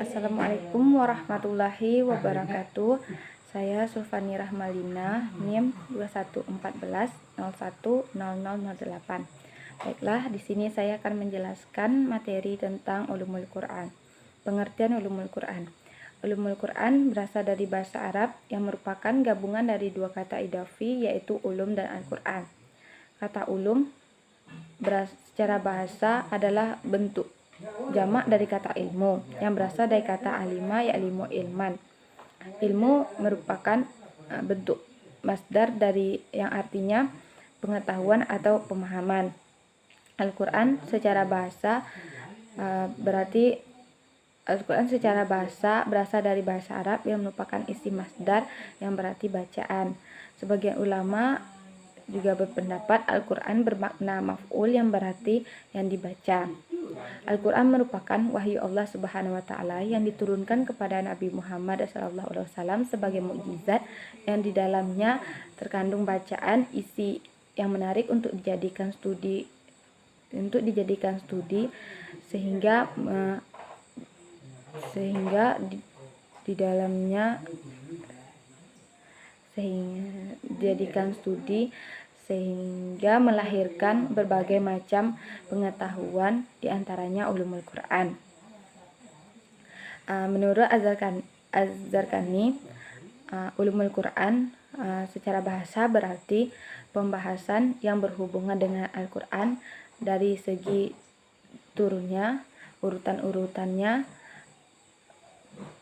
Assalamualaikum warahmatullahi wabarakatuh. Saya Sulfani Rahmalina, NIM 2114010008. Baiklah, di sini saya akan menjelaskan materi tentang ulumul Quran. Pengertian ulumul Quran. Ulumul Quran berasal dari bahasa Arab yang merupakan gabungan dari dua kata idafi, yaitu ulum dan Al-Quran. Kata ulum secara bahasa adalah bentuk jamak dari kata ilmu yang berasal dari kata alima, ya ilmu ilman. Ilmu merupakan bentuk masdar dari yang artinya pengetahuan atau pemahaman. Al-Quran secara bahasa berarti Al-Quran secara bahasa berasal dari bahasa Arab yang merupakan isim masdar yang berarti bacaan. Sebagian ulama juga berpendapat Al-Quran bermakna maf'ul yang berarti yang dibaca. Al-Quran merupakan wahyu Allah Subhanahu wa Ta'ala yang diturunkan kepada Nabi Muhammad SAW sebagai mukjizat yang di dalamnya terkandung bacaan isi yang menarik untuk dijadikan studi sehingga di dalamnya sehingga melahirkan berbagai macam pengetahuan, diantaranya ulumul Quran. Menurut Az-Zarqani, ulumul Quran secara bahasa berarti pembahasan yang berhubungan dengan Al-Quran dari segi turunnya, urutan-urutannya,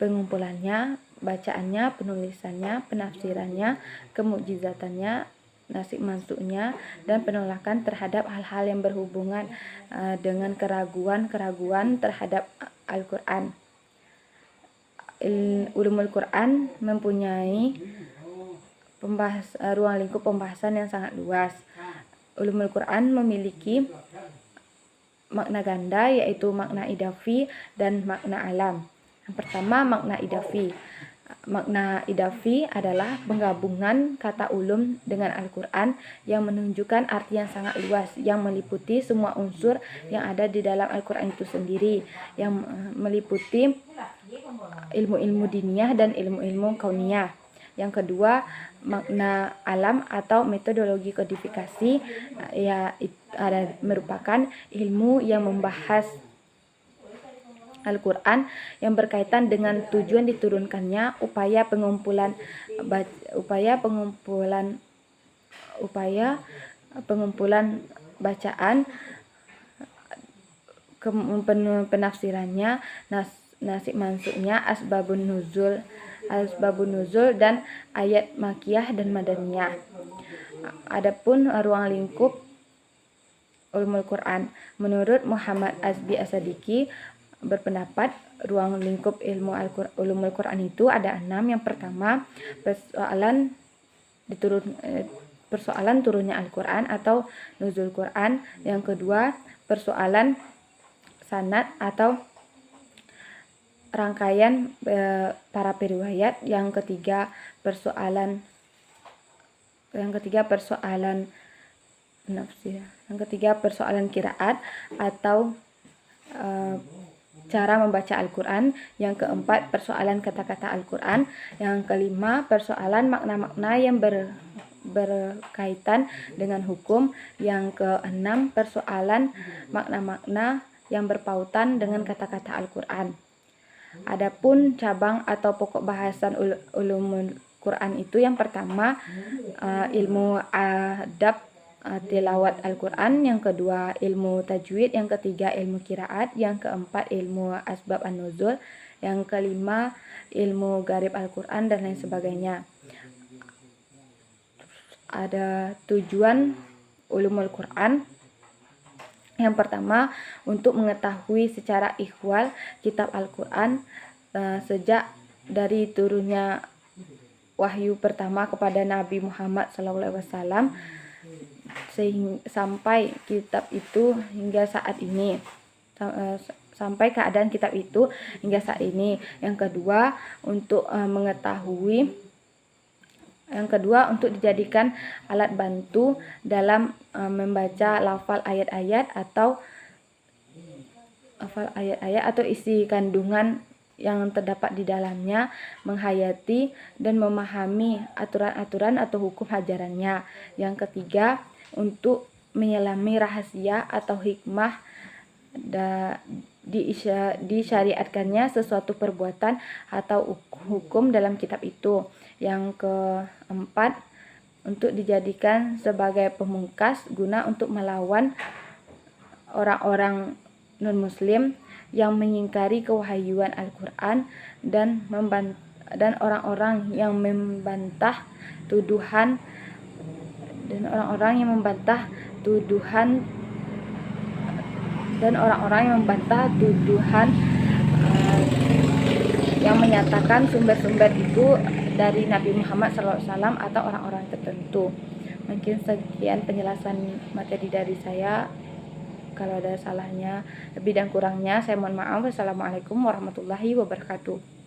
pengumpulannya, bacaannya, penulisannya, penafsirannya, kemukjizatannya, nasib mansuknya, dan penolakan terhadap hal-hal yang berhubungan dengan keraguan-keraguan terhadap Al-Quran. Ulumul Quran mempunyai ruang lingkup pembahasan yang sangat luas. Ulumul Quran memiliki makna ganda, yaitu makna idafi dan makna alam. Yang pertama, makna idafi. Makna idafi adalah penggabungan kata ulum dengan Al-Quran yang menunjukkan arti yang sangat luas, yang meliputi semua unsur yang ada di dalam Al-Quran itu sendiri, yang meliputi ilmu-ilmu diniyah dan ilmu-ilmu kauniyah. Yang kedua, makna alam atau metodologi kodifikasi merupakan ilmu yang membahas Al-Quran yang berkaitan dengan tujuan diturunkannya, upaya pengumpulan bacaan, penafsirannya, nasib mansuknya, asbabun nuzul dan ayat makiyah dan madaniyah. Adapun ruang lingkup ulumul Quran, menurut Muhammad Azbi As-Sadiqi berpendapat ruang lingkup ulumul Quran itu ada 6. Yang pertama, persoalan turunnya Al-Quran atau nuzul Quran. Yang kedua, persoalan sanad atau rangkaian para periwayat. Yang ketiga, persoalan nafsir. Yang ketiga, persoalan qiraat atau cara membaca Al-Quran. Yang keempat, persoalan kata-kata Al-Quran. Yang kelima, persoalan makna-makna yang berkaitan dengan hukum. Yang keenam, persoalan makna-makna yang berpautan dengan kata-kata Al-Quran. Adapun cabang atau pokok bahasan ulumul Quran itu, yang pertama ilmu adab tilawat Al-Quran, yang kedua ilmu tajwid, yang ketiga ilmu qiraat, yang keempat ilmu asbab an-nuzul, yang kelima ilmu gharib Al-Quran, dan lain sebagainya. Ada tujuan ulumul Quran. Yang pertama, untuk mengetahui secara ikhwal kitab Al-Quran sejak dari turunnya wahyu pertama kepada Nabi Muhammad SAW sampai kitab itu hingga saat ini, sampai keadaan kitab itu hingga saat ini. Yang kedua, untuk dijadikan alat bantu dalam membaca lafal ayat-ayat atau isi kandungan yang terdapat di dalamnya, menghayati dan memahami aturan-aturan atau hukum ajarannya. Yang ketiga, untuk menyelami rahasia atau hikmah disyariatkannya sesuatu perbuatan atau hukum dalam kitab itu. Yang keempat, untuk dijadikan sebagai pemungkas guna untuk melawan orang-orang non-muslim yang mengingkari kewahyuan Al-Quran dan orang-orang yang membantah tuduhan yang menyatakan sumber-sumber itu dari Nabi Muhammad SAW atau orang-orang tertentu. Mungkin sekian penjelasan materi dari saya. Kalau ada salahnya, lebih dan kurangnya saya mohon maaf. Wassalamualaikum warahmatullahi wabarakatuh.